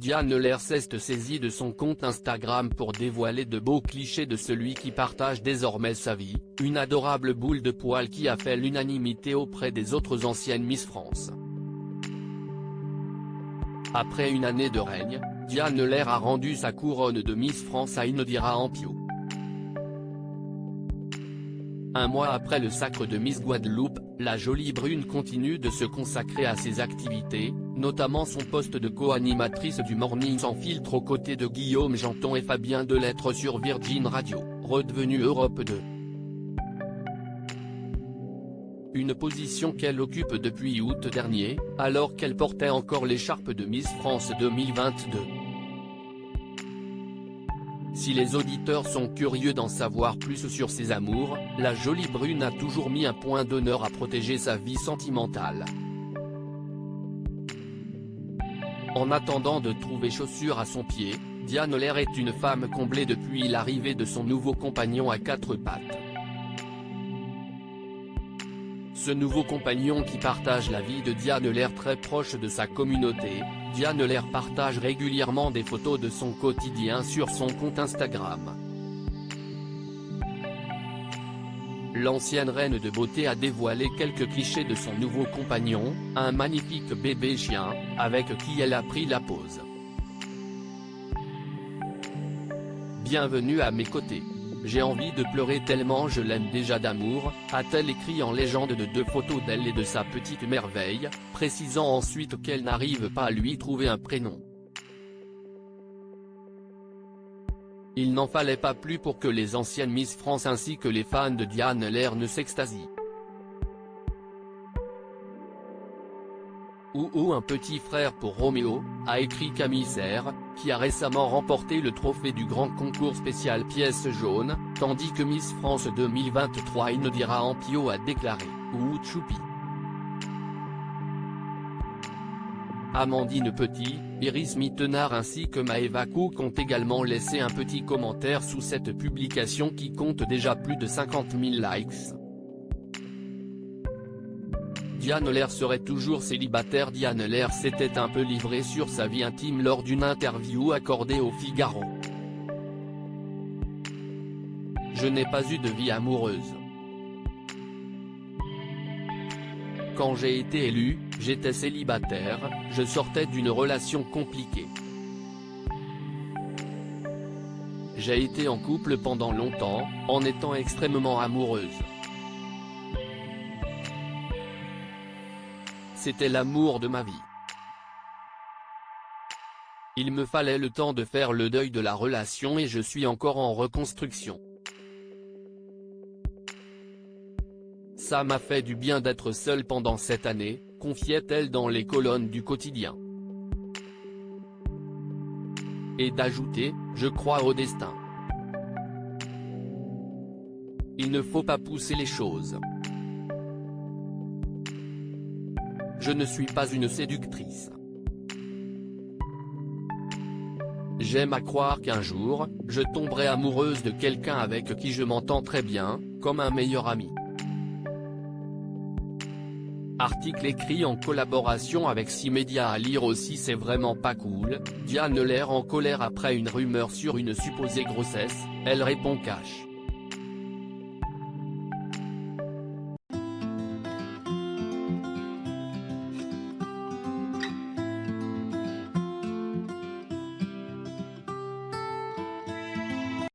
Diane Lair s'est saisie de son compte Instagram pour dévoiler de beaux clichés de celui qui partage désormais sa vie, une adorable boule de poil qui a fait l'unanimité auprès des autres anciennes Miss France. Après une année de règne, Diane Lair a rendu sa couronne de Miss France à Indira Ampio. Un mois après le sacre de Miss Guadeloupe, la jolie brune continue de se consacrer à ses activités, notamment son poste de co-animatrice du Morning sans filtre aux côtés de Guillaume Janton et Fabien Delettre sur Virgin Radio, redevenu Europe 2. Une position qu'elle occupe depuis août dernier, alors qu'elle portait encore l'écharpe de Miss France 2022. Si les auditeurs sont curieux d'en savoir plus sur ses amours, la jolie brune a toujours mis un point d'honneur à protéger sa vie sentimentale. En attendant de trouver chaussure à son pied, Diane Lair est une femme comblée depuis l'arrivée de son nouveau compagnon à quatre pattes. Ce nouveau compagnon qui partage la vie de Diane Lair très proche de sa communauté, Diane Lair partage régulièrement des photos de son quotidien sur son compte Instagram. L'ancienne reine de beauté a dévoilé quelques clichés de son nouveau compagnon, un magnifique bébé chien, avec qui elle a pris la pose. Bienvenue à mes côtés. J'ai envie de pleurer tellement je l'aime déjà d'amour, a-t-elle écrit en légende de deux photos d'elle et de sa petite merveille, précisant ensuite qu'elle n'arrive pas à lui trouver un prénom. Il n'en fallait pas plus pour que les anciennes Miss France ainsi que les fans de Diane Lair ne s'extasient. Ou un petit frère pour Roméo, a écrit Camille Serre, qui a récemment remporté le trophée du grand concours spécial pièce jaune, tandis que Miss France 2023 Indira Ampio a déclaré « Ou Choupi ». Amandine Petit, Iris Mittenard ainsi que Maëva Cook ont également laissé un petit commentaire sous cette publication qui compte déjà plus de 50 000 likes. Diane Lair serait toujours célibataire. Diane Lair s'était un peu livrée sur sa vie intime lors d'une interview accordée au Figaro. Je n'ai pas eu de vie amoureuse. Quand j'ai été élue, j'étais célibataire, je sortais d'une relation compliquée. J'ai été en couple pendant longtemps, en étant extrêmement amoureuse. C'était l'amour de ma vie. Il me fallait le temps de faire le deuil de la relation et je suis encore en reconstruction. Ça m'a fait du bien d'être seule pendant cette année, confiait-elle dans les colonnes du quotidien. Et d'ajouter, je crois au destin. Il ne faut pas pousser les choses. Je ne suis pas une séductrice. J'aime à croire qu'un jour, je tomberai amoureuse de quelqu'un avec qui je m'entends très bien, comme un meilleur ami. Article écrit en collaboration avec 6 médias à lire aussi. C'est vraiment pas cool, Diane Lair en colère après une rumeur sur une supposée grossesse, elle répond cash.